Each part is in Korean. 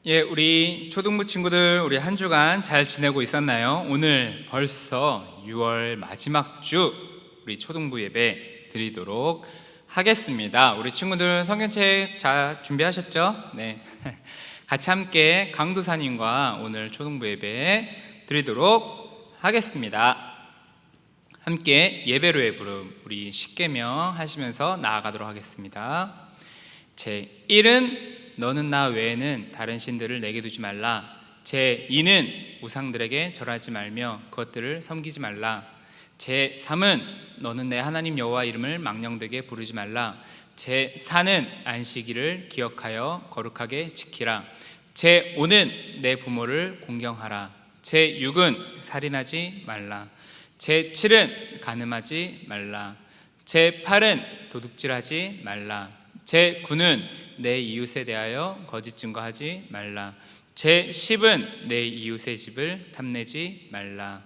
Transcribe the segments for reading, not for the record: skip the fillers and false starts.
예, 우리 초등부 친구들 우리 한 주간 잘 지내고 있었나요? 오늘 벌써 6월 마지막 주 우리 초등부 예배 드리도록 하겠습니다. 우리 친구들 성경책 잘 준비하셨죠? 네. 같이 함께 강도사님과 오늘 초등부 예배 드리도록 하겠습니다. 함께 예배로의 부름 우리 십계명 하시면서 나아가도록 하겠습니다. 제1은 너는 나 외에는 다른 신들을 내게 두지 말라. 제2는 우상들에게 절하지 말며 그것들을 섬기지 말라. 제3은 너는 내 하나님 여호와 이름을 망령되게 부르지 말라. 제4는 안식일을 기억하여 거룩하게 지키라. 제5는 내 부모를 공경하라. 제6은 살인하지 말라. 제7은 간음하지 말라. 제8은 도둑질하지 말라. 제9는 내 이웃에 대하여 거짓 증거하지 말라. 제10은 내 이웃의 집을 탐내지 말라.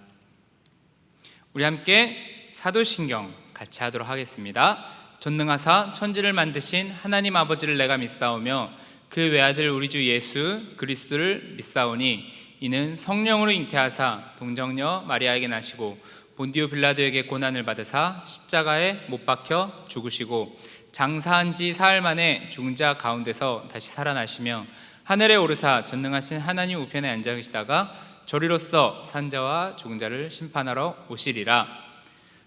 우리 함께 사도신경 같이 하도록 하겠습니다. 전능하사 천지를 만드신 하나님 아버지를 내가 믿사오며 그 외아들 우리 주 예수 그리스도를 믿사오니 이는 성령으로 잉태하사 동정녀 마리아에게 나시고 본디오 빌라도에게 고난을 받으사 십자가에 못 박혀 죽으시고 장사한 지 사흘 만에 죽은 자 가운데서 다시 살아나시며 하늘에 오르사 전능하신 하나님 우편에 앉아 계시다가 저리로서 산자와 죽은 자를 심판하러 오시리라.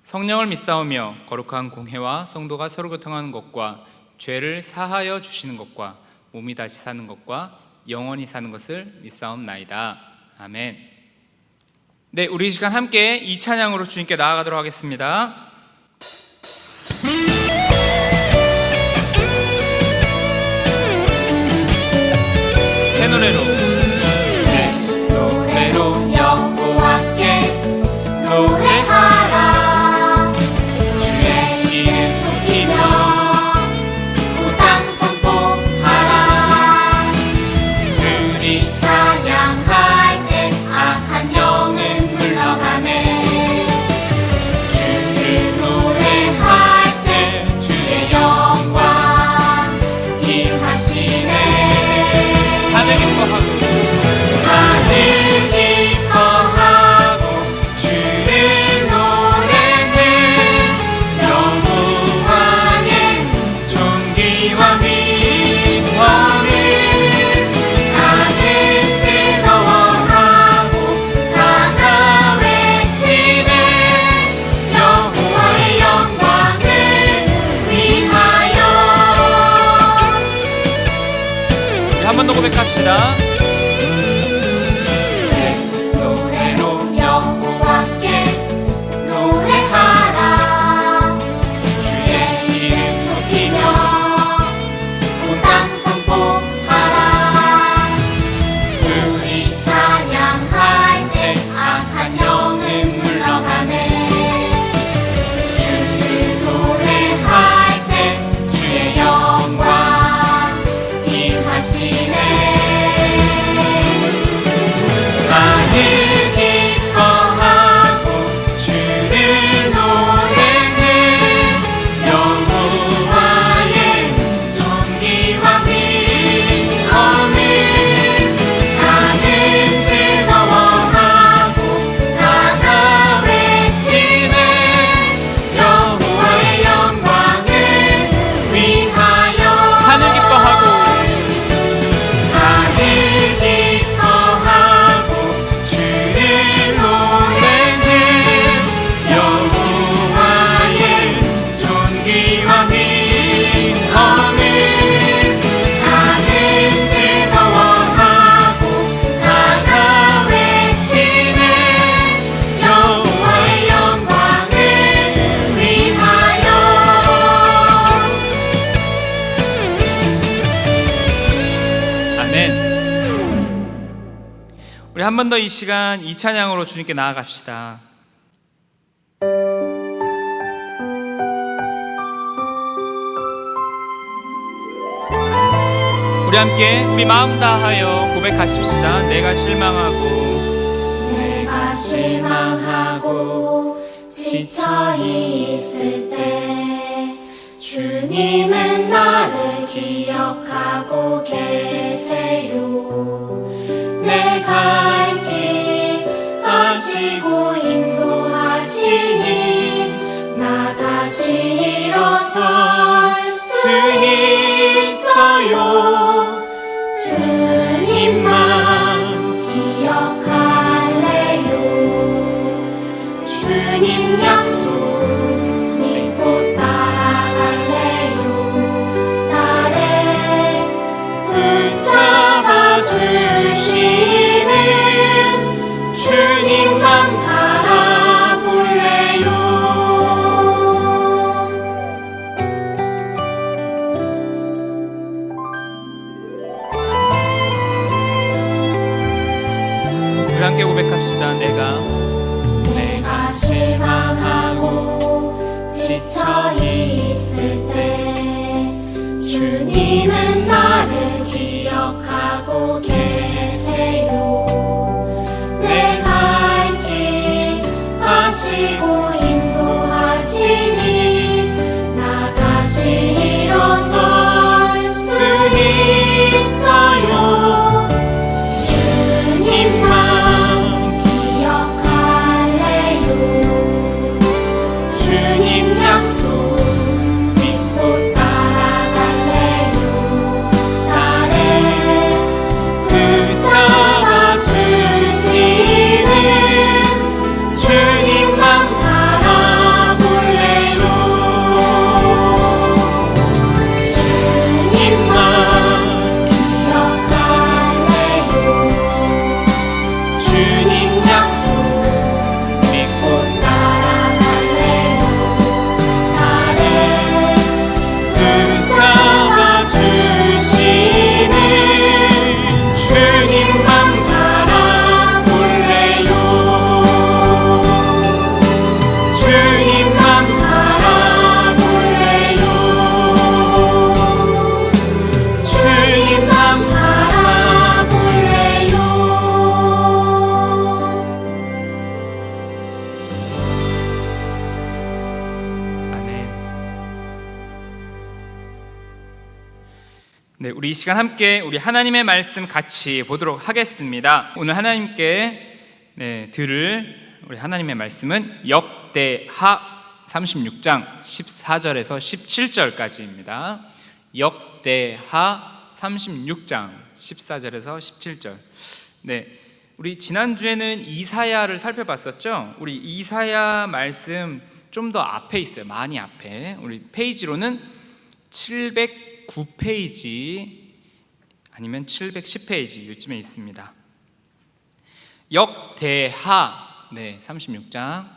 성령을 믿사오며 거룩한 공회와 성도가 서로 교통하는 것과 죄를 사하여 주시는 것과 몸이 다시 사는 것과 영원히 사는 것을 믿사옵나이다. 아멘. 네, 우리 이 시간 함께 이 찬양으로 주님께 나아가도록 하겠습니다. 새 노래로 여호와께 노래하라. 주의 이름 높이며 무당 선포하라. 우리 찬양할 때 악한 영은 물러가네. 주를 노래할 때 주의 영광 일하시네. 하늘 기뻐하고 주를 노래해. 여호와의 존귀와 위엄을 다들 즐거워하고 다가 외치네. 여호와의 영광을 위하여. 한 번 더 고백합시다. 우리 한 번 더 이 시간 이 찬양으로 주님께 나아갑시다. 우리 함께 우리 마음 다하여 고백하십시다. 내가 실망하고 지쳐 있을 때 주님은 나를 기억하고 계세요. 주시는 주님만 바라볼래요. 우리 함께 고백합시다. 내가 실망하고 지쳐 있을 때 주님은 나를 기억하고 계세요. 내 갈 길 아시고 인도하시니 나 다시 일어설 수 있어요. 주님만 기억할래요. 주님 약속 믿고 따라갈래요. 나를 붙잡아 주시는 주님만 바라볼래요. 주님만 기억할래요. 주님 약속 믿고 따라갈래요. 나를 붙잡아 주시는 주님만 바라볼래요. 주님만 바라볼래요. 주님만 바라볼래요. 아멘. 네, 우리 이 시간 함께 우리 하나님의 말씀 같이 보도록 하겠습니다. 오늘 하나님께 들을 우리 하나님의 말씀은 역대하 36장 14절에서 17절까지입니다. 역대하 36장 14절에서 17절. 네, 우리 지난주에는 이사야를 살펴봤었죠. 우리 이사야 말씀 좀 더 앞에 있어요. 많이 앞에. 우리 페이지로는 709페이지 아니면 710페이지 요즘에 있습니다. 역대하 36장.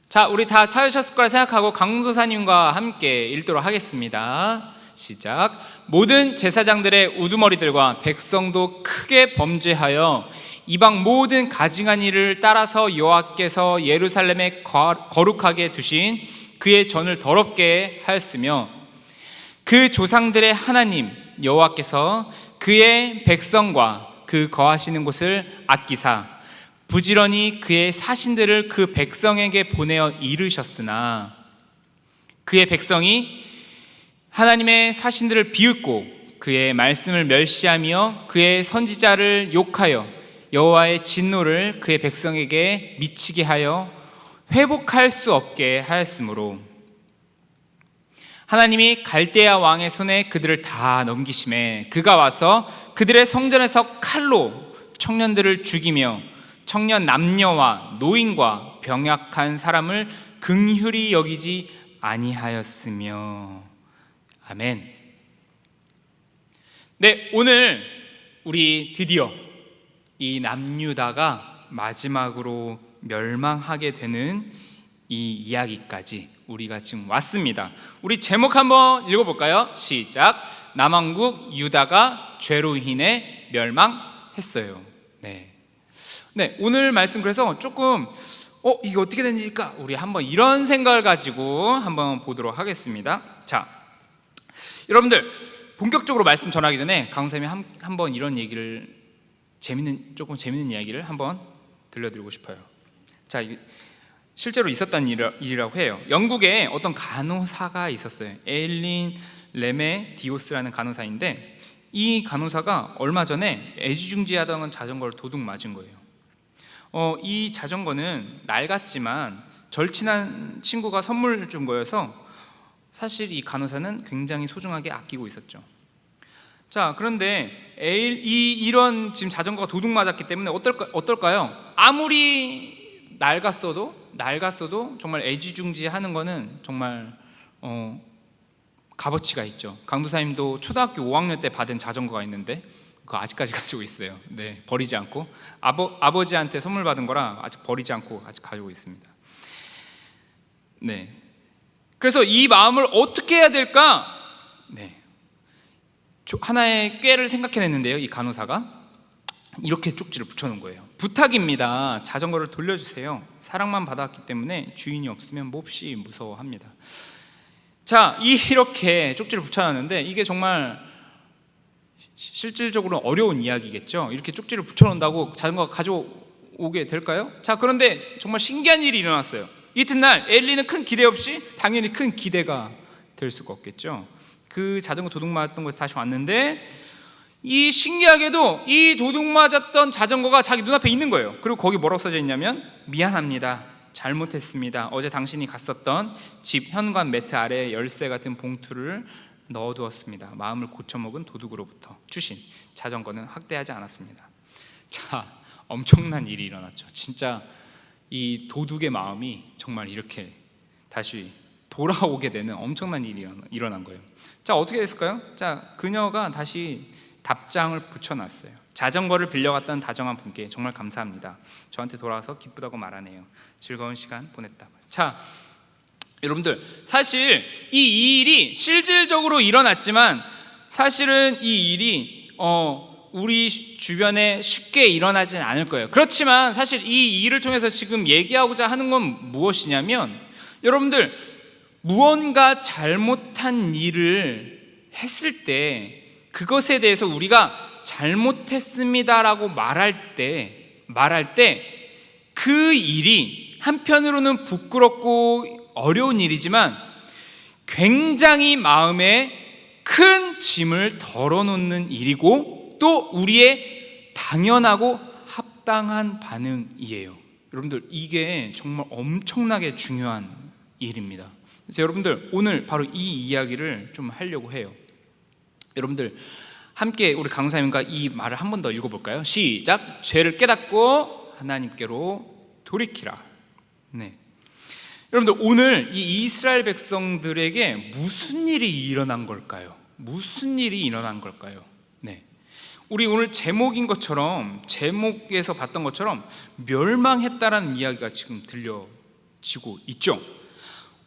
자, 우리 다 찾으셨을 거라 생각하고 강도사님과 함께 읽도록 하겠습니다. 시작. 모든 제사장들의 우두머리들과 백성도 크게 범죄하여 이방 모든 가증한 일을 따라서 여호와께서 예루살렘에 거룩하게 두신 그의 전을 더럽게 하였으며 그 조상들의 하나님 여호와께서 그의 백성과 그 거하시는 곳을 아끼사 부지런히 그의 사신들을 그 백성에게 보내어 이르셨으나 그의 백성이 하나님의 사신들을 비웃고 그의 말씀을 멸시하며 그의 선지자를 욕하여 여호와의 진노를 그의 백성에게 미치게 하여 회복할 수 없게 하였으므로 하나님이 갈대아 왕의 손에 그들을 다 넘기심에 그가 와서 그들의 성전에서 칼로 청년들을 죽이며 청년 남녀와 노인과 병약한 사람을 긍휼히 여기지 아니하였으며. 아멘. 네, 오늘 우리 드디어 이 남유다가 마지막으로 멸망하게 되는 이 이야기까지 우리가 지금 왔습니다. 우리 제목 한번 읽어볼까요? 시작. 남왕국 유다가 죄로 인해 멸망했어요. 네, 오늘 말씀 그래서 조금 이게 어떻게 된 일일까? 우리 한번 이런 생각을 가지고 한번 보도록 하겠습니다. 자, 여러분들 본격적으로 말씀 전하기 전에 강선생님이 한번 이런 얘기를 조금 재밌는 이야기를 한번 들려드리고 싶어요. 자, 실제로 있었던 일이라고 해요. 영국에 어떤 간호사가 있었어요. 에일린 레메 디오스라는 간호사인데 이 간호사가 얼마 전에 애지중지하던 자전거를 도둑 맞은 거예요. 이 자전거는 낡았지만 절친한 친구가 선물 준 거여서 사실 이 간호사는 굉장히 소중하게 아끼고 있었죠. 자, 그런데 이런 지금 자전거가 도둑 맞았기 때문에 어떨까요? 아무리 낡았어도 정말 애지중지하는 거는 정말 값어치가 있죠. 강도사님도 초등학교 5학년 때 받은 자전거가 있는데 그거 아직까지 가지고 있어요. 네, 버리지 않고 아버지한테 선물 받은 거라 아직 버리지 않고 아직 가지고 있습니다. 네, 그래서 이 마음을 어떻게 해야 될까? 네, 하나의 꾀를 생각해냈는데요. 이 간호사가 이렇게 쪽지를 붙여놓은 거예요. 부탁입니다. 자전거를 돌려주세요. 사랑만 받았기 때문에 주인이 없으면 몹시 무서워합니다. 자, 이렇게 쪽지를 붙여놨는데 이게 정말 실질적으로 어려운 이야기겠죠. 이렇게 쪽지를 붙여놓는다고 자전거가 가져오게 될까요? 자, 그런데 정말 신기한 일이 일어났어요. 이튿날 엘리는 큰 기대 없이 당연히 큰 기대가 될 수가 없겠죠. 그 자전거 도둑 맞았던 곳에 다시 왔는데 이 신기하게도 이 도둑 맞았던 자전거가 자기 눈앞에 있는 거예요. 그리고 거기 뭐라고 써져 있냐면 미안합니다. 잘못했습니다. 어제 당신이 갔었던 집 현관 매트 아래에 열쇠 같은 봉투를 넣어두었습니다. 마음을 고쳐먹은 도둑으로부터 주신 자전거는 학대하지 않았습니다. 자, 엄청난 일이 일어났죠. 진짜 이 도둑의 마음이 정말 이렇게 다시 돌아오게 되는 엄청난 일이 일어난 거예요. 자, 어떻게 됐을까요? 자, 그녀가 다시 답장을 붙여놨어요. 자전거를 빌려갔던 다정한 분께 정말 감사합니다. 저한테 돌아와서 기쁘다고 말하네요. 즐거운 시간 보냈다고. 자, 여러분들, 사실 이 일이 실질적으로 일어났지만 사실은 이 일이 우리 주변에 쉽게 일어나진 않을 거예요. 그렇지만 사실 이 일을 통해서 지금 얘기하고자 하는 건 무엇이냐면, 여러분들, 무언가 잘못한 일을 했을 때 그것에 대해서 우리가 잘못했습니다라고 말할 때 그 일이 한편으로는 부끄럽고 어려운 일이지만 굉장히 마음에 큰 짐을 덜어놓는 일이고 또 우리의 당연하고 합당한 반응이에요. 여러분들, 이게 정말 엄청나게 중요한 일입니다. 그래서 여러분들, 오늘 바로 이 이야기를 좀 하려고 해요. 여러분들, 함께 우리 강사님과 이 말을 한 번 더 읽어볼까요? 시작. 죄를 깨닫고 하나님께로 돌이키라. 네. 여러분들, 오늘 이 이스라엘 백성들에게 무슨 일이 일어난 걸까요? 무슨 일이 일어난 걸까요? 네. 우리 오늘 제목인 것처럼, 제목에서 봤던 것처럼 멸망했다라는 이야기가 지금 들려지고 있죠.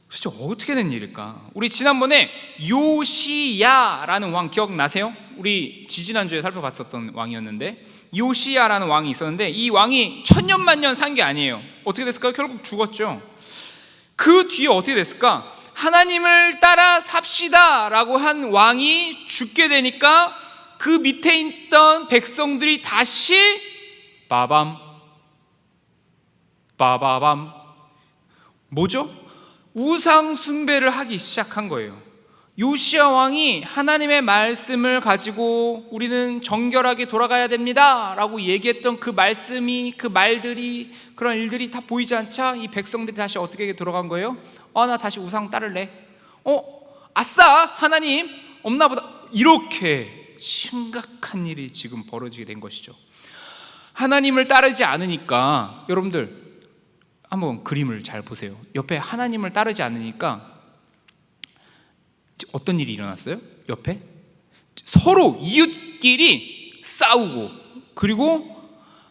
도대체 어떻게 된 일일까? 우리 지난번에 요시야라는 왕 기억나세요? 우리 지지난주에 살펴봤었던 왕이었는데, 요시야라는 왕이 있었는데 이 왕이 천년만년 산 게 아니에요. 어떻게 됐을까요? 결국 죽었죠. 그 뒤에 어떻게 됐을까? 하나님을 따라 삽시다 라고 한 왕이 죽게 되니까 그 밑에 있던 백성들이 다시 빠밤 뭐죠? 우상 숭배를 하기 시작한 거예요. 요시야 왕이 하나님의 말씀을 가지고 우리는 정결하게 돌아가야 됩니다 라고 얘기했던 그 말씀이, 그 말들이, 그런 일들이 다 보이지 않자 이 백성들이 다시 어떻게 돌아간 거예요? 나 다시 우상 따를래. 아싸, 하나님 없나 보다. 이렇게 심각한 일이 지금 벌어지게 된 것이죠. 하나님을 따르지 않으니까, 여러분들 한번 그림을 잘 보세요. 옆에 하나님을 따르지 않으니까 어떤 일이 일어났어요? 옆에 서로 이웃끼리 싸우고, 그리고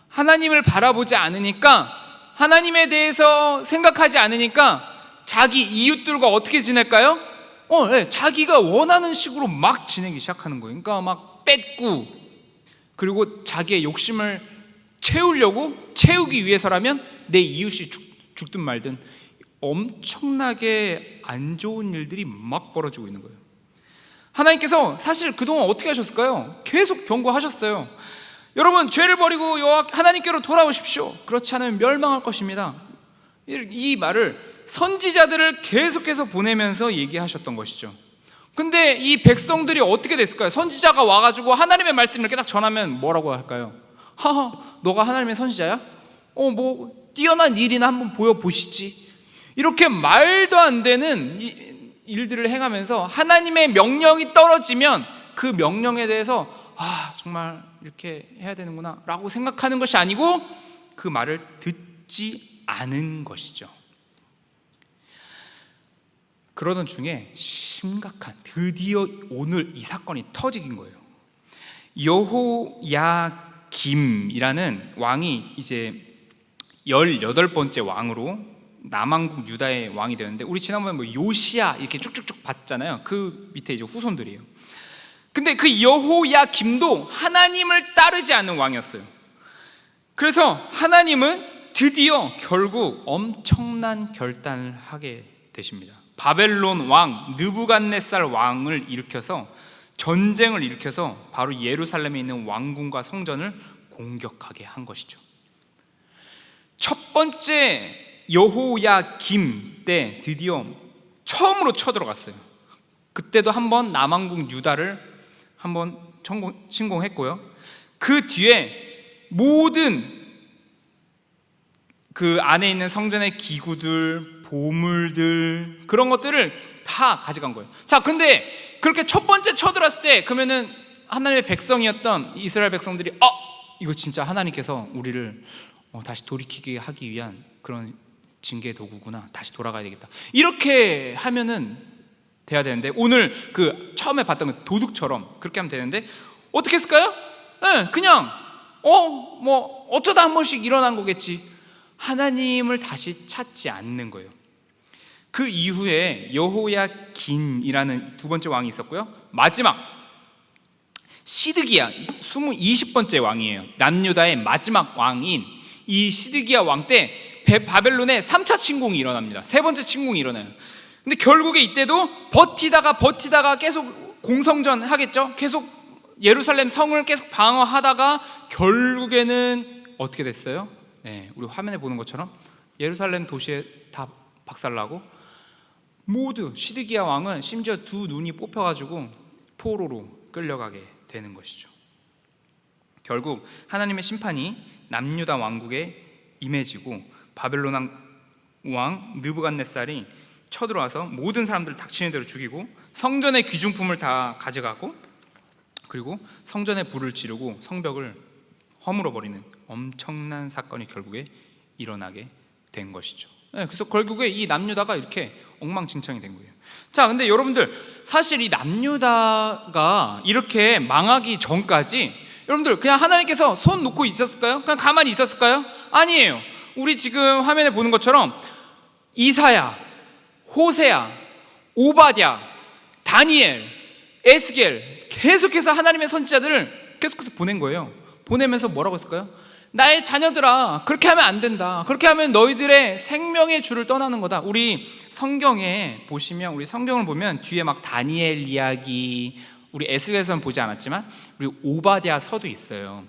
하나님을 바라보지 않으니까, 하나님에 대해서 생각하지 않으니까 자기 이웃들과 어떻게 지낼까요? 네, 자기가 원하는 식으로 막 지내기 시작하는 거예요. 그러니까 막 뺏고, 그리고 자기의 욕심을 채우기 위해서라면 내 이웃이 죽든 말든 엄청나게 안 좋은 일들이 막 벌어지고 있는 거예요. 하나님께서 사실 그동안 어떻게 하셨을까요? 계속 경고하셨어요. 여러분, 죄를 버리고 하나님께로 돌아오십시오. 그렇지 않으면 멸망할 것입니다. 이 말을 선지자들을 계속해서 보내면서 얘기하셨던 것이죠. 근데 이 백성들이 어떻게 됐을까요? 선지자가 와가지고 하나님의 말씀을 이렇게 딱 전하면 뭐라고 할까요? 하하, 너가 하나님의 선지자야? 뭐 뛰어난 일이나 한번 보여보시지. 이렇게 말도 안 되는 일들을 행하면서 하나님의 명령이 떨어지면 그 명령에 대해서 정말 이렇게 해야 되는구나 라고 생각하는 것이 아니고 그 말을 듣지 않은 것이죠. 그러던 중에 심각한, 드디어 오늘 이 사건이 터지긴 거예요. 여호야김이라는 왕이 이제 18번째 왕으로 남왕국 유다의 왕이 되었는데, 우리 지난번에 뭐 요시야 이렇게 쭉쭉쭉 봤잖아요. 그 밑에 이제 후손들이에요. 근데 그 여호야김도 하나님을 따르지 않는 왕이었어요. 그래서 하나님은 드디어 결국 엄청난 결단을 하게 되십니다. 바벨론 왕 느부갓네살 왕을 일으켜서 전쟁을 일으켜서 바로 예루살렘에 있는 왕궁과 성전을 공격하게 한 것이죠. 첫 번째 여호야김 때 드디어 처음으로 쳐들어갔어요. 그때도 한번 남왕국 유다를 한번 침공했고요. 그 뒤에 모든 그 안에 있는 성전의 기구들, 보물들, 그런 것들을 다 가져간 거예요. 자, 근데 그렇게 첫 번째 쳐들었을 때 그러면은 하나님의 백성이었던 이스라엘 백성들이 이거 진짜 하나님께서 우리를 다시 돌이키게 하기 위한 그런 징계 도구구나, 다시 돌아가야 되겠다, 이렇게 하면은 돼야 되는데, 오늘 그 처음에 봤던 그 도둑처럼 그렇게 하면 되는데 어떻게 했을까요? 그냥 뭐 어쩌다 한 번씩 일어난 거겠지. 하나님을 다시 찾지 않는 거예요. 그 이후에 여호야긴이라는 두 번째 왕이 있었고요. 마지막 시드기야 20번째 왕이에요. 남유다의 마지막 왕인 이 시드기야 왕 때 바벨론의 3차 침공이 일어납니다. 세 번째 침공이 일어나요. 근데 결국에 이때도 버티다가 계속 공성전 하겠죠. 계속 예루살렘 성을 계속 방어하다가 결국에는 어떻게 됐어요? 네, 우리 화면에 보는 것처럼 예루살렘 도시에 다 박살나고, 모두 시드기야 왕은 심지어 두 눈이 뽑혀가지고 포로로 끌려가게 되는 것이죠. 결국 하나님의 심판이 남유다 왕국에 임해지고 바벨론 왕 느부갓네살이 쳐들어와서 모든 사람들을 닥치는 대로 죽이고 성전의 귀중품을 다 가져가고, 그리고 성전에 불을 지르고 성벽을 허물어 버리는 엄청난 사건이 결국에 일어나게 된 것이죠. 그래서 결국에 이 남유다가 이렇게 엉망진창이 된 거예요. 자, 근데 여러분들 사실 이 남유다가 이렇게 망하기 전까지 여러분들 그냥 하나님께서 손 놓고 있었을까요? 그냥 가만히 있었을까요? 아니에요. 우리 지금 화면에 보는 것처럼 이사야, 호세야, 오바댜, 다니엘, 에스겔 계속해서 하나님의 선지자들을 계속해서 보낸 거예요. 보내면서 뭐라고 했을까요? 나의 자녀들아, 그렇게 하면 안 된다. 그렇게 하면 너희들의 생명의 주를 떠나는 거다. 우리 성경에 보시면, 우리 성경을 보면 뒤에 막 다니엘 이야기, 우리 에스겔에서는 보지 않았지만 우리 오바댜 서도 있어요.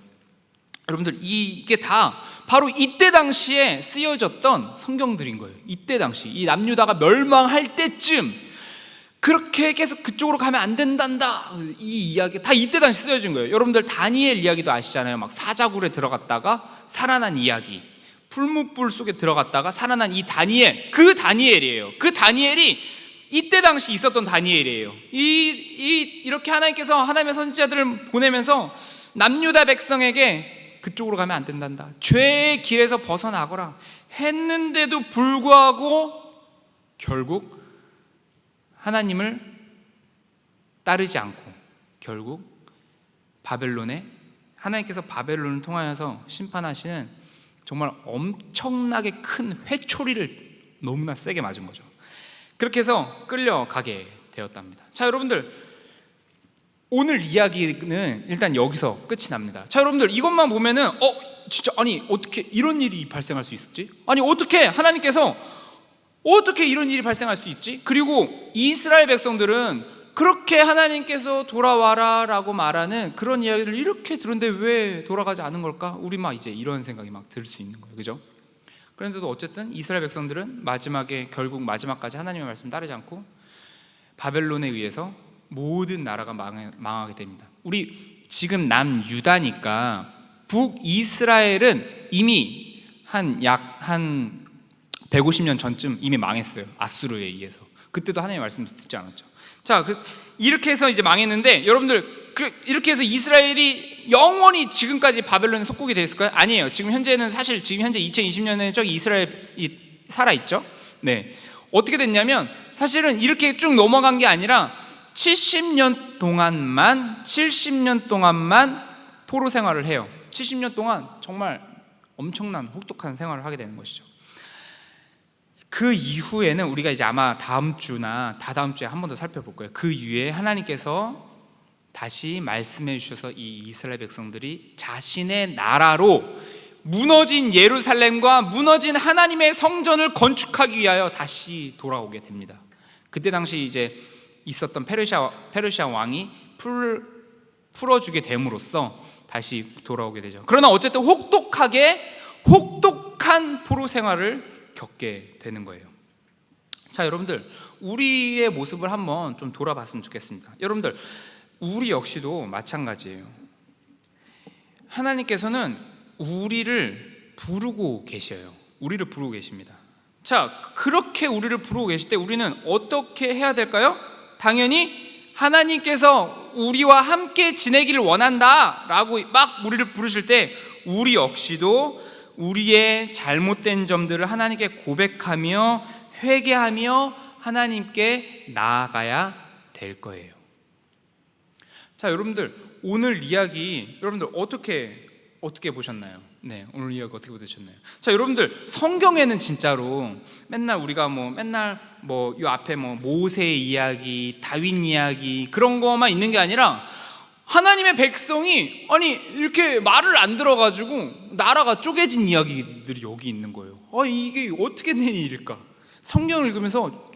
여러분들 이게 다 바로 이때 당시에 쓰여졌던 성경들인 거예요. 이때 당시 이 남유다가 멸망할 때쯤 그렇게 계속 그쪽으로 가면 안 된단다, 이 이야기 다 이때 당시 쓰여진 거예요. 여러분들 다니엘 이야기도 아시잖아요. 막 사자굴에 들어갔다가 살아난 이야기, 풀무불 속에 들어갔다가 살아난 이 다니엘, 그 다니엘이에요. 그 다니엘이 이때 당시 있었던 다니엘이에요. 이렇게 하나님께서 하나님의 선지자들을 보내면서 남유다 백성에게 그쪽으로 가면 안 된단다, 죄의 길에서 벗어나거라 했는데도 불구하고 결국 하나님을 따르지 않고 결국 바벨론에, 하나님께서 바벨론을 통하여서 심판하시는 정말 엄청나게 큰 회초리를 너무나 세게 맞은 거죠. 그렇게 해서 끌려가게 되었답니다. 자, 여러분들 오늘 이야기는 일단 여기서 끝이 납니다. 자, 여러분들 이것만 보면은 진짜 아니 어떻게 이런 일이 발생할 수 있었지? 아니 어떻게 하나님께서 어떻게 이런 일이 발생할 수 있지? 그리고 이스라엘 백성들은 그렇게 하나님께서 돌아와라 라고 말하는 그런 이야기를 이렇게 들었는데 왜 돌아가지 않은 걸까? 우리 막 이제 이런 생각이 막 들 수 있는 거예요. 그죠? 그런데도 어쨌든 이스라엘 백성들은 마지막에 결국 마지막까지 하나님의 말씀 따르지 않고 바벨론에 의해서 모든 나라가 망하게 됩니다. 우리 지금 남유다니까 북이스라엘은 이미 약 150년 전쯤 이미 망했어요. 아수르에 의해서. 그때도 하나님의 말씀을 듣지 않았죠. 자, 이렇게 해서 이제 망했는데 여러분들 이렇게 해서 이스라엘이 영원히 지금까지 바벨론에 속국이 되어 있을까요? 아니에요. 지금 현재는 사실 지금 현재 2020년에 저기 이스라엘이 살아있죠. 네. 어떻게 됐냐면 사실은 이렇게 쭉 넘어간 게 아니라 70년 동안만 70년 동안만 포로 생활을 해요. 70년 동안 정말 엄청난 혹독한 생활을 하게 되는 것이죠. 그 이후에는 우리가 이제 아마 다음 주나 다다음 주에 한 번 더 살펴볼 거예요. 그 이후에 하나님께서 다시 말씀해 주셔서 이 이스라엘 백성들이 자신의 나라로 무너진 예루살렘과 무너진 하나님의 성전을 건축하기 위하여 다시 돌아오게 됩니다. 그때 당시 이제 있었던 페르시아 왕이 풀어주게 됨으로써 다시 돌아오게 되죠. 그러나 어쨌든 혹독한 포로 생활을 겪게 되는 거예요. 자, 여러분들, 우리의 모습을 한번 좀 돌아봤으면 좋겠습니다. 여러분들, 우리 역시도 마찬가지예요. 하나님께서는 우리를 부르고 계셔요. 우리를 부르고 계십니다. 자, 그렇게 우리를 부르고 계실 때 우리는 어떻게 해야 될까요? 당연히 하나님께서 우리와 함께 지내기를 원한다 라고 막 우리를 부르실 때 우리 역시도 우리의 잘못된 점들을 하나님께 고백하며 회개하며 하나님께 나아가야 될 거예요. 자, 여러분들, 오늘 이야기 여러분들 어떻게 보셨나요? 네, 오늘 이야기 어떻게 보셨나요? 자, 여러분들, 성경에는 진짜로 맨날 우리가 이 앞에 모세 이야기, 다윗 이야기 그런 거만 있는 게 아니라 하나님의 백성이 이렇게 말을 안 들어가지고 나라가 쪼개진 이야기들이 여기 있는 거예요. 이게 어떻게 된 일일까? 성경을 읽으면서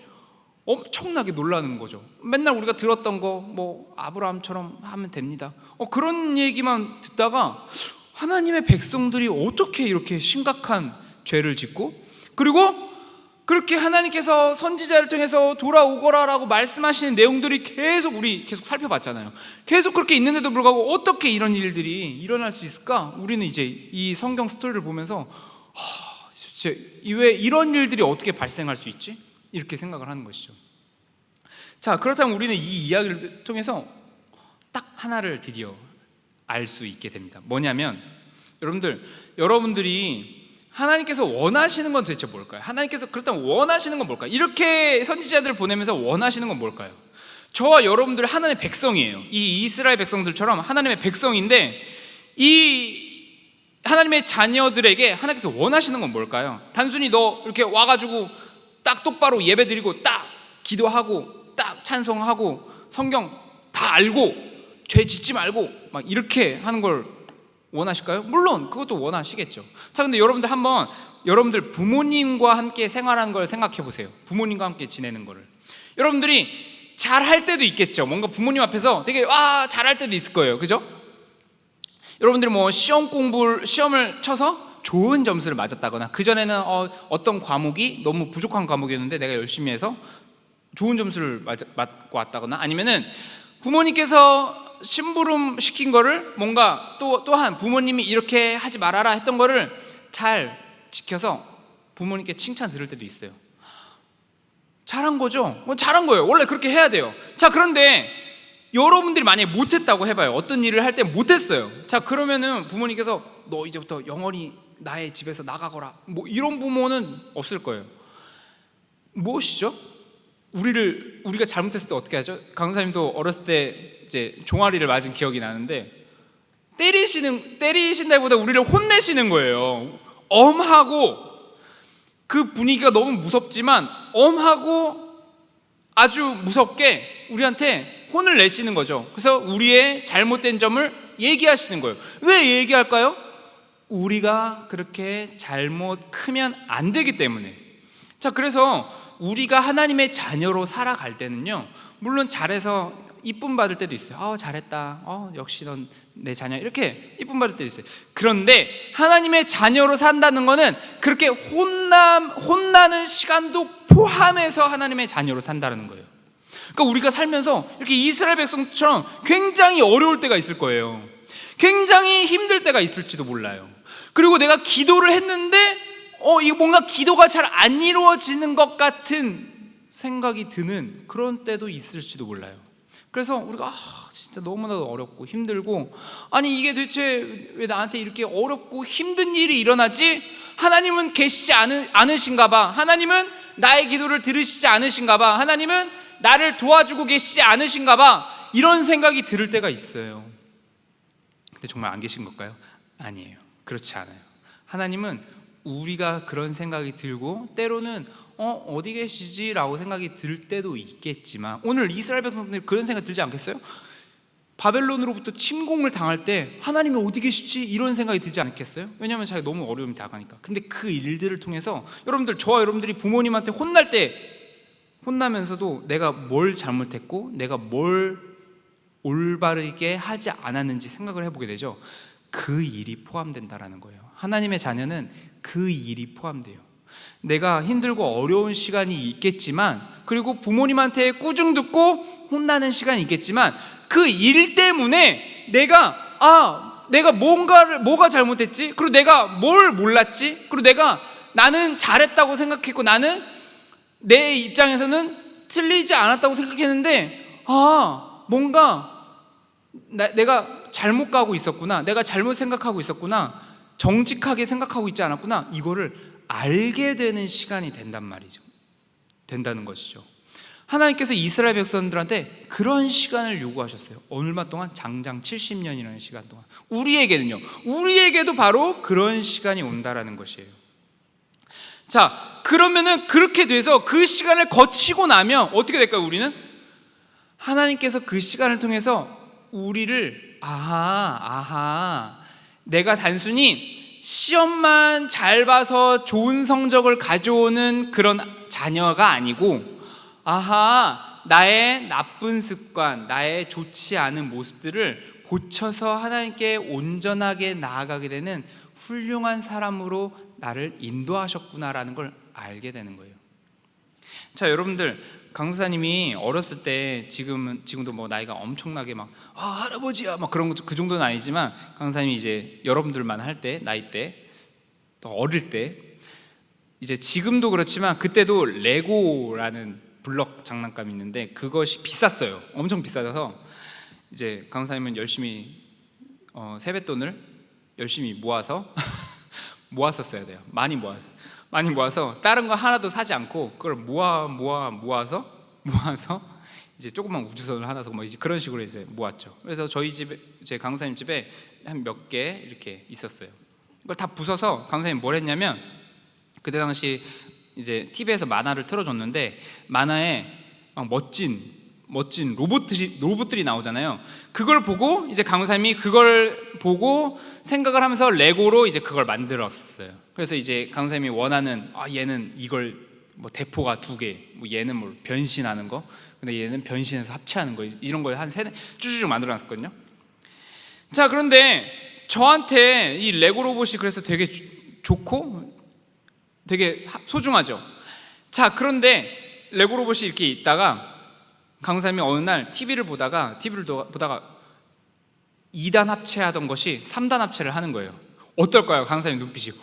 엄청나게 놀라는 거죠. 맨날 우리가 들었던 거 아브라함처럼 하면 됩니다. 그런 얘기만 듣다가 하나님의 백성들이 어떻게 이렇게 심각한 죄를 짓고, 그리고 그렇게 하나님께서 선지자를 통해서 돌아오거라라고 말씀하시는 내용들이 우리 계속 살펴봤잖아요. 계속 그렇게 있는데도 불구하고 어떻게 이런 일들이 일어날 수 있을까? 우리는 이제 이 성경 스토리를 보면서 왜 이런 일들이 어떻게 발생할 수 있지? 이렇게 생각을 하는 것이죠. 자, 그렇다면 우리는 이 이야기를 통해서 딱 하나를 드디어 알 수 있게 됩니다. 뭐냐면, 여러분들이 하나님께서 원하시는 건 도대체 뭘까요? 하나님께서 그렇다면 원하시는 건 뭘까요? 이렇게 선지자들을 보내면서 원하시는 건 뭘까요? 저와 여러분들 하나님의 백성이에요. 이 이스라엘 백성들처럼 하나님의 백성인데, 이 하나님의 자녀들에게 하나님께서 원하시는 건 뭘까요? 단순히 너 이렇게 와가지고 딱 똑바로 예배드리고 딱 기도하고 딱 찬송하고 성경 다 알고 죄 짓지 말고 막 이렇게 하는 걸 원하실까요? 물론 그것도 원하시겠죠. 자, 근데 여러분들 부모님과 함께 생활하는 걸 생각해 보세요. 부모님과 함께 지내는 거를 여러분들이 잘할 때도 있겠죠. 뭔가 부모님 앞에서 되게 잘할 때도 있을 거예요. 그죠? 여러분들이 시험을 쳐서 좋은 점수를 맞았다거나, 그전에는 어떤 과목이 너무 부족한 과목이었는데 내가 열심히 해서 좋은 점수를 맞고 왔다거나, 아니면은 부모님께서 심부름 시킨 거를 뭔가 또한 부모님이 이렇게 하지 말아라 했던 거를 잘 지켜서 부모님께 칭찬 들을 때도 있어요. 잘한 거죠? 잘한 거예요. 원래 그렇게 해야 돼요. 자, 그런데 여러분들이 만약에 못했다고 해봐요. 어떤 일을 할 때 못했어요. 자, 그러면은 부모님께서 너 이제부터 영원히 나의 집에서 나가거라, 이런 부모는 없을 거예요. 무엇이죠? 우리가 잘못했을 때 어떻게 하죠? 강사님도 어렸을 때 이제 종아리를 맞은 기억이 나는데, 때리신다기보다 우리를 혼내시는 거예요. 엄하고, 그 분위기가 너무 무섭지만 엄하고 아주 무섭게 우리한테 혼을 내시는 거죠. 그래서 우리의 잘못된 점을 얘기하시는 거예요. 왜 얘기할까요? 우리가 그렇게 잘못 크면 안 되기 때문에. 자, 그래서 우리가 하나님의 자녀로 살아갈 때는요, 물론 잘해서 이쁨 받을 때도 있어요. 잘했다, 역시 넌 내 자녀, 이렇게 이쁨 받을 때도 있어요. 그런데 하나님의 자녀로 산다는 거는 그렇게 혼나는 시간도 포함해서 하나님의 자녀로 산다는 거예요. 그러니까 우리가 살면서 이렇게 이스라엘 백성처럼 굉장히 어려울 때가 있을 거예요. 굉장히 힘들 때가 있을지도 몰라요. 그리고 내가 기도를 했는데 이거 뭔가 기도가 잘 안 이루어지는 것 같은 생각이 드는 그런 때도 있을지도 몰라요. 그래서 우리가 진짜 너무나도 어렵고 힘들고, 이게 도대체 왜 나한테 이렇게 어렵고 힘든 일이 일어나지? 하나님은 계시지 않으신가 봐. 하나님은 나의 기도를 들으시지 않으신가 봐. 하나님은 나를 도와주고 계시지 않으신가 봐, 이런 생각이 들을 때가 있어요. 근데 정말 안 계신 걸까요? 아니에요. 그렇지 않아요. 하나님은 우리가 그런 생각이 들고 때로는 어디 계시지? 라고 생각이 들 때도 있겠지만, 오늘 이스라엘 백성들이 그런 생각 들지 않겠어요? 바벨론으로부터 침공을 당할 때 하나님이 어디 계시지? 이런 생각이 들지 않겠어요? 왜냐하면 자기가 너무 어려움이 다가니까. 근데 그 일들을 통해서 여러분들, 저와 여러분들이 부모님한테 혼날 때 혼나면서도 내가 뭘 잘못했고 내가 뭘 올바르게 하지 않았는지 생각을 해보게 되죠. 그 일이 포함된다라는 거예요. 하나님의 자녀는 그 일이 포함돼요. 내가 힘들고 어려운 시간이 있겠지만, 그리고 부모님한테 꾸중 듣고 혼나는 시간이 있겠지만, 그 일 때문에 내가 뭐가 잘못했지? 그리고 내가 뭘 몰랐지? 그리고 나는 잘했다고 생각했고 나는 내 입장에서는 틀리지 않았다고 생각했는데, 뭔가 내가 잘못 가고 있었구나, 내가 잘못 생각하고 있었구나, 정직하게 생각하고 있지 않았구나, 이거를 알게 되는 시간이 된다는 것이죠. 하나님께서 이스라엘 백성들한테 그런 시간을 요구하셨어요. 얼마 동안? 장장 70년이라는 시간 동안. 우리에게도 바로 그런 시간이 온다라는 것이에요. 자, 그러면은 그렇게 돼서 그 시간을 거치고 나면 어떻게 될까요? 우리는 하나님께서 그 시간을 통해서 우리를 내가 단순히 시험만 잘 봐서 좋은 성적을 가져오는 그런 자녀가 아니고, 나의 나쁜 습관, 나의 좋지 않은 모습들을 고쳐서 하나님께 온전하게 나아가게 되는 훌륭한 사람으로 나를 인도하셨구나라는 걸 알게 되는 거예요. 자, 여러분들, 강사님이 어렸을 때, 지금도 뭐 나이가 엄청나게 할아버지야 그런 그 정도는 아니지만, 강사님이 이제 여러분들만 할 때, 나이 때, 또 어릴 때, 이제 지금도 그렇지만 그때도 레고라는 블럭 장난감이 있는데 그것이 비쌌어요. 엄청 비싸서 이제 강사님은 열심히 세뱃돈을 열심히 모아서 모았었어야 돼요. 많이 모아서 다른 거 하나도 사지 않고 그걸 모아서 이제 조그만 우주선을 하나 사고 이제 그런 식으로 이제 모았죠. 그래서 저희 집에, 제 강사님 집에 한 몇 개 이렇게 있었어요. 그걸 다 부숴서 강사님이 뭘 했냐면, 그때 당시 이제 TV에서 만화를 틀어줬는데 만화에 막 멋진 로봇들이 나오잖아요. 그걸 보고 이제 강사님이 그걸 보고 생각을 하면서 레고로 이제 그걸 만들었어요. 그래서 이제 강사님이 원하는, 얘는 이걸 뭐 대포가 2개, 뭐 얘는 뭐 변신하는 거, 근데 얘는 변신해서 합체하는 거, 이런 걸 한 3개 쭈쭈쭈 만들어놨거든요. 자, 그런데 저한테 이 레고 로봇이 그래서 되게 좋고 되게 소중하죠. 자, 그런데 레고 로봇이 이렇게 있다가 강사님이 어느 날 TV를 보다가 2단 합체하던 것이 3단 합체를 하는 거예요. 어떨까요? 강사님 눈빛이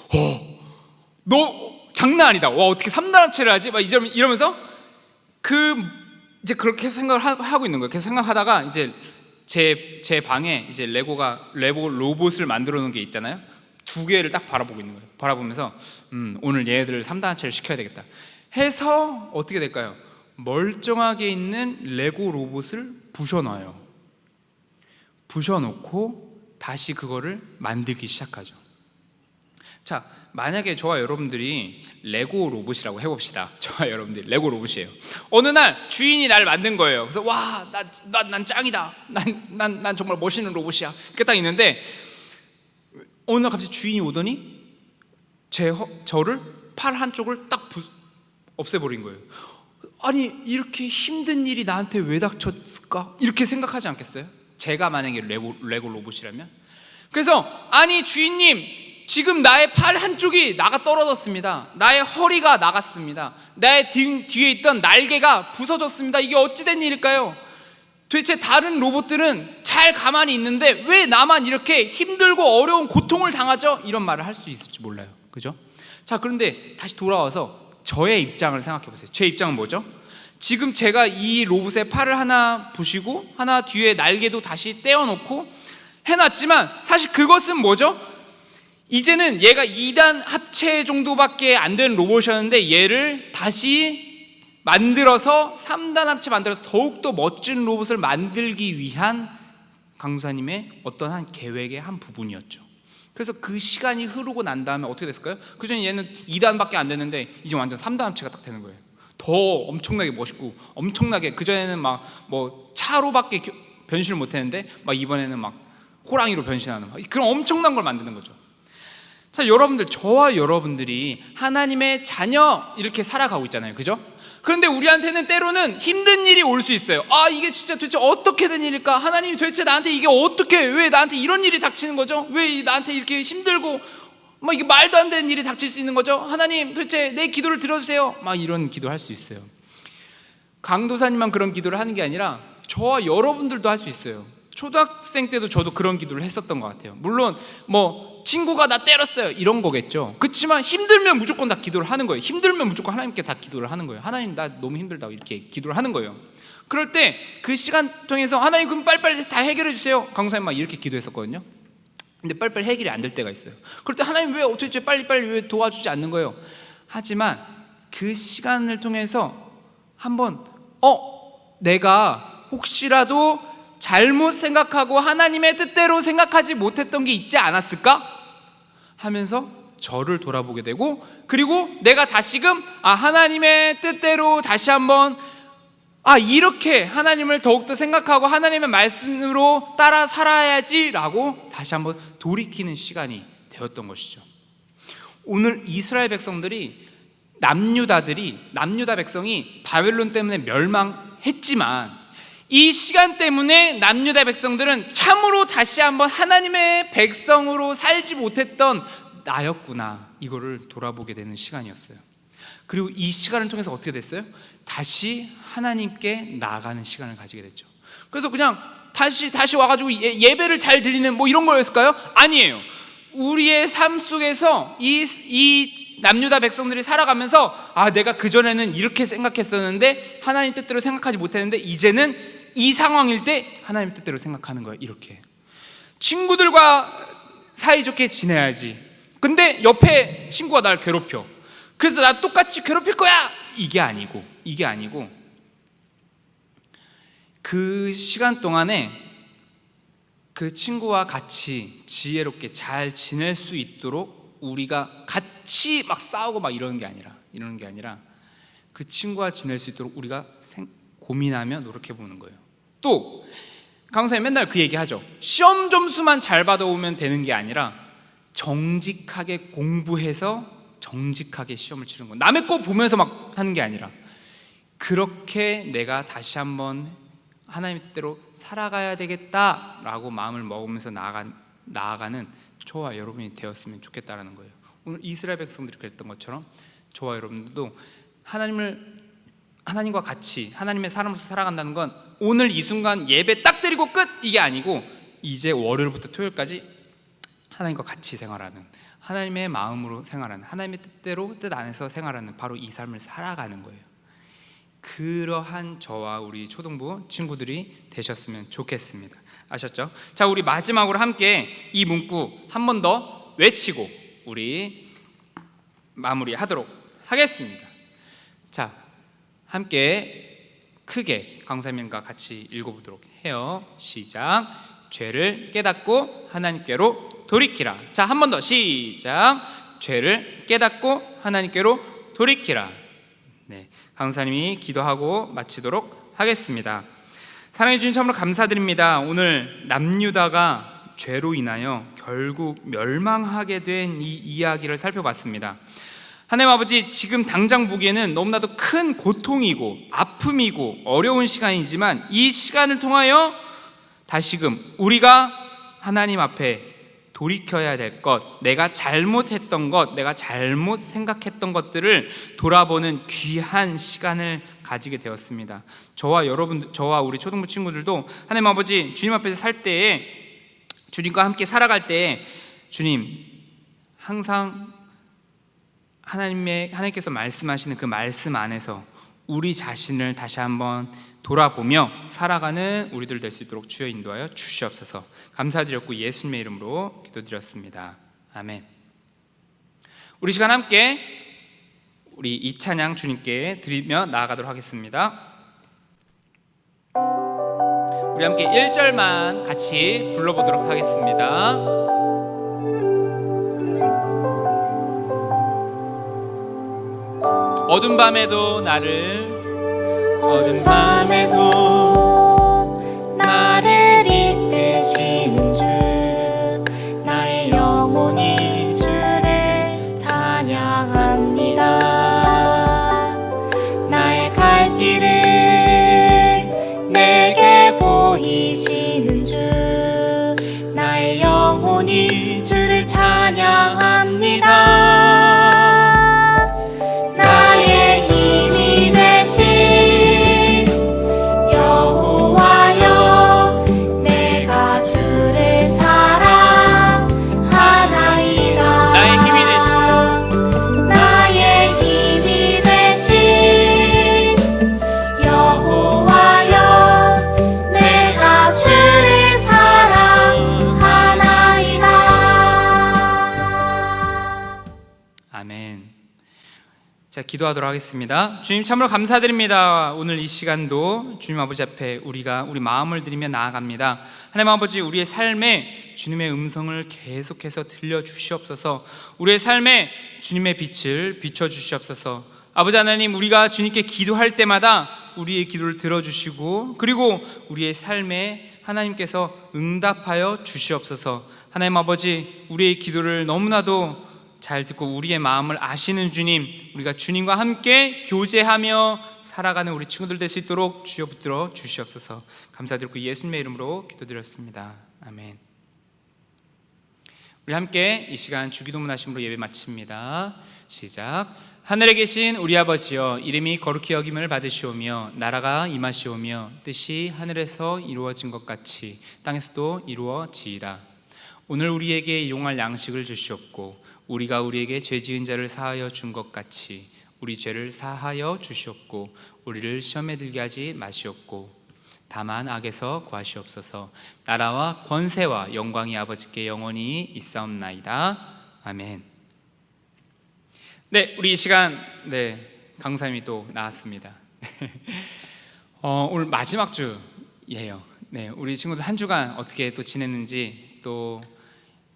너 장난 아니다. 와, 어떻게 3단 합체를 하지? 막 이러면서 이제 그렇게 계속 생각을 하고 있는 거예요. 계속 생각하다가 이제 제 방에 이제 레고 로봇을 만들어 놓은 게 있잖아요. 2개를 딱 바라보고 있는 거예요. 바라보면서 오늘 얘네들을 3단 합체를 시켜야 되겠다 해서 어떻게 될까요? 멀쩡하게 있는 레고 로봇을 부셔놔요. 부셔놓고 다시 그거를 만들기 시작하죠. 자, 만약에 저와 여러분들이 레고 로봇이라고 해봅시다. 저와 여러분들이 레고 로봇이에요. 어느 날 주인이 날 만든 거예요. 그래서 난 짱이다. 난 정말 멋있는 로봇이야. 이렇게 딱 있는데 어느 날 갑자기 주인이 오더니 저를 팔 한쪽을 딱 없애버린 거예요. 아니, 이렇게 힘든 일이 나한테 왜 닥쳤을까? 이렇게 생각하지 않겠어요? 제가 만약에 레고 로봇이라면? 그래서 아니 주인님, 지금 나의 팔 한쪽이 나가 떨어졌습니다. 나의 허리가 나갔습니다. 나의 등 뒤에 있던 날개가 부서졌습니다. 이게 어찌된 일일까요? 도대체 다른 로봇들은 잘 가만히 있는데 왜 나만 이렇게 힘들고 어려운 고통을 당하죠? 이런 말을 할 수 있을지 몰라요. 그죠? 자, 그런데 다시 돌아와서 저의 입장을 생각해 보세요. 제 입장은 뭐죠? 지금 제가 이 로봇의 팔을 하나 부시고 하나 뒤에 날개도 다시 떼어놓고 해놨지만 사실 그것은 뭐죠? 이제는 얘가 2단 합체 정도밖에 안 되는 로봇이었는데 얘를 다시 만들어서 3단 합체 만들어서 더욱더 멋진 로봇을 만들기 위한 강도사님의 어떤 한 계획의 한 부분이었죠. 그래서 그 시간이 흐르고 난 다음에 어떻게 됐을까요? 그전에 얘는 2단밖에 안 됐는데 이제 완전 3단 합체가 딱 되는 거예요. 더 엄청나게 멋있고 엄청나게, 그전에는 막 뭐 차로밖에 변신을 못 했는데 막 이번에는 막 호랑이로 변신하는 그런 엄청난 걸 만드는 거죠. 자, 여러분들, 저와 여러분들이 하나님의 자녀 이렇게 살아가고 있잖아요, 그죠? 그런데 우리한테는 때로는 힘든 일이 올 수 있어요. 아, 이게 진짜 도대체 어떻게 된 일일까? 하나님이 도대체 나한테 이게 어떻게, 왜 나한테 이런 일이 닥치는 거죠? 왜 나한테 이렇게 힘들고 막 이게 말도 안 되는 일이 닥칠 수 있는 거죠? 하나님, 도대체 내 기도를 들어주세요. 막 이런 기도할 수 있어요. 강도사님만 그런 기도를 하는 게 아니라 저와 여러분들도 할 수 있어요. 초등학생 때도 저도 그런 기도를 했었던 것 같아요. 물론 뭐 친구가 나 때렸어요 이런 거겠죠. 그렇지만 힘들면 무조건 다 기도를 하는 거예요. 힘들면 무조건 하나님께 다 기도를 하는 거예요. 하나님, 나 너무 힘들다고 이렇게 기도를 하는 거예요. 그럴 때 그 시간 통해서 하나님, 그럼 빨리빨리 다 해결해 주세요. 강도사님 막 이렇게 기도했었거든요. 근데 빨리빨리 해결이 안 될 때가 있어요. 그럴 때 하나님, 왜 어떻게 빨리빨리 왜 도와주지 않는 거예요? 하지만 그 시간을 통해서 한번 내가 혹시라도 잘못 생각하고 하나님의 뜻대로 생각하지 못했던 게 있지 않았을까? 하면서 저를 돌아보게 되고, 그리고 내가 다시금 하나님의 뜻대로 다시 한번 이렇게 하나님을 더욱더 생각하고 하나님의 말씀으로 따라 살아야지라고 다시 한번 돌이키는 시간이 되었던 것이죠. 오늘 이스라엘 백성들이, 남유다 백성이 바벨론 때문에 멸망했지만 이 시간 때문에 남유다 백성들은 참으로 다시 한번 하나님의 백성으로 살지 못했던 나였구나, 이거를 돌아보게 되는 시간이었어요. 그리고 이 시간을 통해서 어떻게 됐어요? 다시 하나님께 나아가는 시간을 가지게 됐죠. 그래서 그냥 다시 와가지고 예배를 잘 드리는 뭐 이런 거였을까요? 아니에요. 우리의 삶 속에서 이 남유다 백성들이 살아가면서 내가 그전에는 이렇게 생각했었는데 하나님 뜻대로 생각하지 못했는데 이제는 이 상황일 때 하나님 뜻대로 생각하는 거예요. 이렇게 친구들과 사이좋게 지내야지. 근데 옆에 친구가 날 괴롭혀. 그래서 나 똑같이 괴롭힐 거야. 이게 아니고 그 시간 동안에 그 친구와 같이 지혜롭게 잘 지낼 수 있도록 우리가 같이 막 싸우고 막 이러는 게 아니라 그 친구와 지낼 수 있도록 우리가 고민하며 노력해 보는 거예요. 또 강사님 맨날 그 얘기하죠. 시험 점수만 잘 받아오면 되는 게 아니라 정직하게 공부해서 정직하게 시험을 치는 거. 남의 거 보면서 막 하는 게 아니라 그렇게 내가 다시 한번 하나님의 뜻대로 살아가야 되겠다라고 마음을 먹으면서 나아가는 저와 여러분이 되었으면 좋겠다라는 거예요. 오늘 이스라엘 백성들이 그랬던 것처럼 저와 여러분들도 하나님과 같이 하나님의 사람으로서 살아간다는 건 오늘 이 순간 예배 딱 드리고 끝, 이게 아니고 이제 월요일부터 토요일까지 하나님과 같이 생활하는, 하나님의 마음으로 생활하는, 하나님의 뜻대로 뜻 안에서 생활하는 바로 이 삶을 살아가는 거예요. 그러한 저와 우리 초등부 친구들이 되셨으면 좋겠습니다. 아셨죠? 자, 우리 마지막으로 함께 이 문구 한 번 더 외치고 우리 마무리하도록 하겠습니다. 자, 함께 크게 강사님과 같이 읽어보도록 해요. 시작. 죄를 깨닫고 하나님께로 돌이키라. 자, 한 번 더 시작. 죄를 깨닫고 하나님께로 돌이키라. 네, 강사님이 기도하고 마치도록 하겠습니다. 사랑해 주신 참으로 감사드립니다. 오늘 남유다가 죄로 인하여 결국 멸망하게 된 이 이야기를 살펴봤습니다. 하나님 아버지, 지금 당장 보기에는 너무나도 큰 고통이고 아픔이고 어려운 시간이지만 이 시간을 통하여 다시금 우리가 하나님 앞에 돌이켜야 될 것, 내가 잘못했던 것, 내가 잘못 생각했던 것들을 돌아보는 귀한 시간을 가지게 되었습니다. 저와 여러분, 저와 우리 초등부 친구들도 하나님 아버지, 주님 앞에서 살 때에, 주님과 함께 살아갈 때에 주님 항상 하나님께서 말씀하시는 그 말씀 안에서 우리 자신을 다시 한번 돌아보며 살아가는 우리들 될 수 있도록 주여 인도하여 주시옵소서. 감사드렸고 예수님의 이름으로 기도드렸습니다. 아멘. 우리 시간 함께 우리 이 찬양 주님께 드리며 나아가도록 하겠습니다. 우리 함께 1절만 같이 불러보도록 하겠습니다. 어두운 밤에도 나를 이끄시는 주, 나의 영혼이 주를 찬양합니다. 나의 갈 길을 내게 보이시는 주, 나의 영혼이 주를 찬양합니다. 나의 힘이 되신 여호와여, 내가 주를 사랑하나이다. 나의 힘이 되신 여호와여, 내가 주를 사랑하나이다. 아멘. 자, 기도하도록 하겠습니다. 주님 참으로 감사드립니다. 오늘 이 시간도 주님 아버지 앞에 우리가 우리 마음을 드리며 나아갑니다. 하나님 아버지, 우리의 삶에 주님의 음성을 계속해서 들려주시옵소서. 우리의 삶에 주님의 빛을 비춰주시옵소서. 아버지 하나님, 우리가 주님께 기도할 때마다 우리의 기도를 들어주시고, 그리고 우리의 삶에 하나님께서 응답하여 주시옵소서. 하나님 아버지, 우리의 기도를 너무나도 잘 듣고 우리의 마음을 아시는 주님, 우리가 주님과 함께 교제하며 살아가는 우리 친구들 될 수 있도록 주여 붙들어 주시옵소서. 감사드리고 예수님의 이름으로 기도드렸습니다. 아멘. 우리 함께 이 시간 주기도문 하심으로 예배 마칩니다. 시작. 하늘에 계신 우리 아버지여, 이름이 거룩히 여김을 받으시오며 나라가 임하시오며 뜻이 하늘에서 이루어진 것 같이 땅에서도 이루어지이다. 오늘 우리에게 용할 양식을 주시옵고 우리가 우리에게 죄 지은 자를 사하여 준 것 같이 우리 죄를 사하여 주시옵고 우리를 시험에 들게 하지 마시옵고 다만 악에서 구하시옵소서. 나라와 권세와 영광이 아버지께 영원히 있사옵나이다. 아멘. 네, 우리 이 시간 강사님이 또 나왔습니다. 오늘 마지막 주예요. 네, 우리 친구들 한 주간 어떻게 또 지냈는지, 또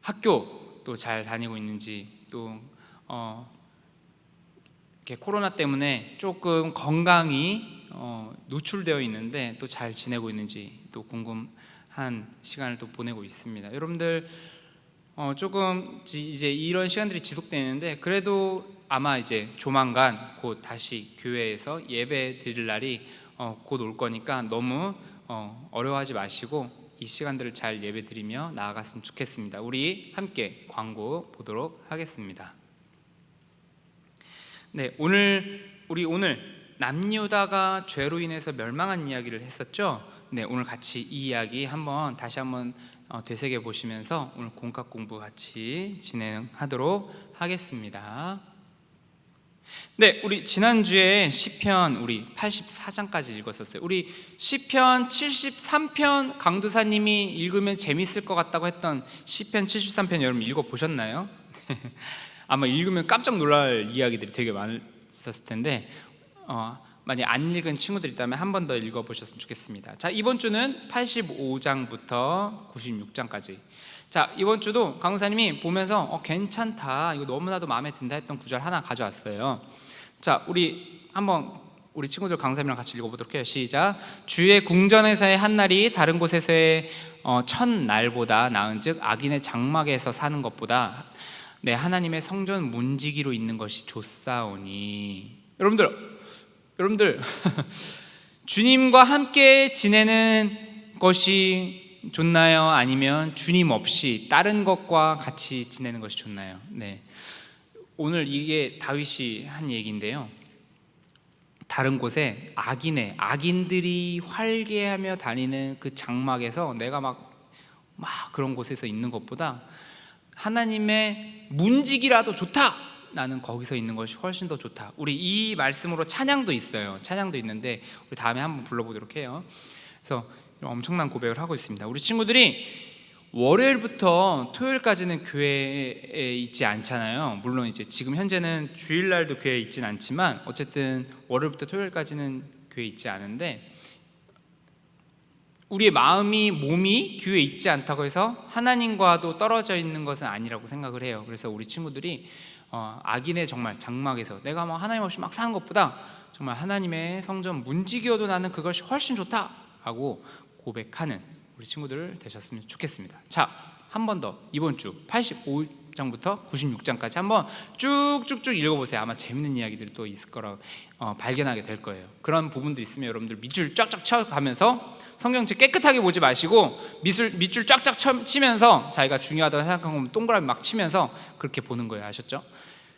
학교 또 잘 다니고 있는지, 또 이렇게 코로나 때문에 조금 건강이 노출되어 있는데 또 잘 지내고 있는지 또 궁금한 시간을 또 보내고 있습니다. 여러분들 조금 이제 이런 시간들이 지속되는데, 그래도 아마 이제 조만간 곧 다시 교회에서 예배 드릴 날이 곧 올 거니까 너무 어려워하지 마시고 이 시간들을 잘 예배드리며 나아갔으면 좋겠습니다. 우리 함께 광고 보도록 하겠습니다. 네, 우리 오늘 남유다가 죄로 인해서 멸망한 이야기를 했었죠. 네, 오늘 같이 이 이야기 다시 한번 되새겨 보시면서 오늘 공각 공부 같이 진행하도록 하겠습니다. 네, 우리 지난주에 시편 우리 84장까지 읽었었어요. 우리 시편 73편 강도사님이 읽으면 재밌을 것 같다고 했던 시편 73편 여러분 읽어보셨나요? 아마 읽으면 깜짝 놀랄 이야기들이 되게 많았을 텐데 만약 안 읽은 친구들이 있다면 한 번 더 읽어보셨으면 좋겠습니다. 자, 이번 주는 85장부터 96장까지. 자, 이번 주도 강사님이 보면서 괜찮다, 이거 너무나도 마음에 든다 했던 구절 하나 가져왔어요. 자, 우리 친구들 강사님이랑 같이 읽어보도록 해요. 시작. 주의 궁전에서의 한 날이 다른 곳에서의 첫날보다 나은즉 악인의 장막에서 사는 것보다 내 하나님의 성전 문지기로 있는 것이 좋사오니. 여러분들 주님과 함께 지내는 것이 좋나요? 아니면 주님 없이 다른 것과 같이 지내는 것이 좋나요? 네, 오늘 이게 다윗이 한 얘기인데요. 다른 곳에 악인들이 활개하며 다니는 그 장막에서 내가 막 그런 곳에서 있는 것보다 하나님의 문지기라도 좋다, 나는 거기서 있는 것이 훨씬 더 좋다. 우리 이 말씀으로 찬양도 있어요. 찬양도 있는데 우리 다음에 한번 불러보도록 해요. 그래서 엄청난 고백을 하고 있습니다. 우리 친구들이 월요일부터 토요일까지는 교회에 있지 않잖아요. 물론 이제 지금 현재는 주일날도 교회에 있진 않지만 어쨌든 월요일부터 토요일까지는 교회에 있지 않은데, 우리의 마음이 몸이 교회에 있지 않다고 해서 하나님과도 떨어져 있는 것은 아니라고 생각을 해요. 그래서 우리 친구들이 악인의 정말 장막에서 내가 뭐 하나님 없이 막 사는 것보다 정말 하나님의 성전 문지기여도 나는 그것이 훨씬 좋다라고 고백하는 우리 친구들 되셨으면 좋겠습니다. 자, 한 번 더 이번 주 85장부터 96장까지 한번 쭉쭉쭉 읽어보세요. 아마 재밌는 이야기들이 또 있을 거라고 발견하게 될 거예요. 그런 부분도 있으면 여러분들 밑줄 쫙쫙 쳐가면서 성경책 깨끗하게 보지 마시고 밑줄 쫙쫙 치면서 자기가 중요하다고 생각한 거면 동그라미 막 치면서 그렇게 보는 거예요. 아셨죠?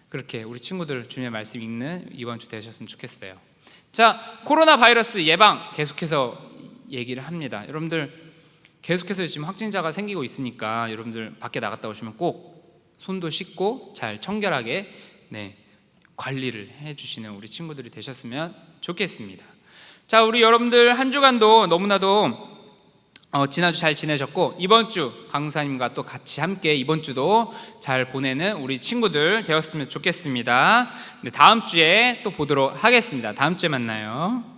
그렇게 우리 친구들 주님의 말씀 읽는 이번 주 되셨으면 좋겠어요. 자, 코로나 바이러스 예방 계속해서 얘기를 합니다. 여러분들 계속해서 지금 확진자가 생기고 있으니까 여러분들 밖에 나갔다 오시면 꼭 손도 씻고 잘 청결하게 관리를 해주시는 우리 친구들이 되셨으면 좋겠습니다. 자, 우리 여러분들 한 주간도 너무나도 지난주 잘 지내셨고, 이번 주 강사님과 또 같이 함께 이번 주도 잘 보내는 우리 친구들 되었으면 좋겠습니다. 다음 주에 또 보도록 하겠습니다. 다음 주에 만나요.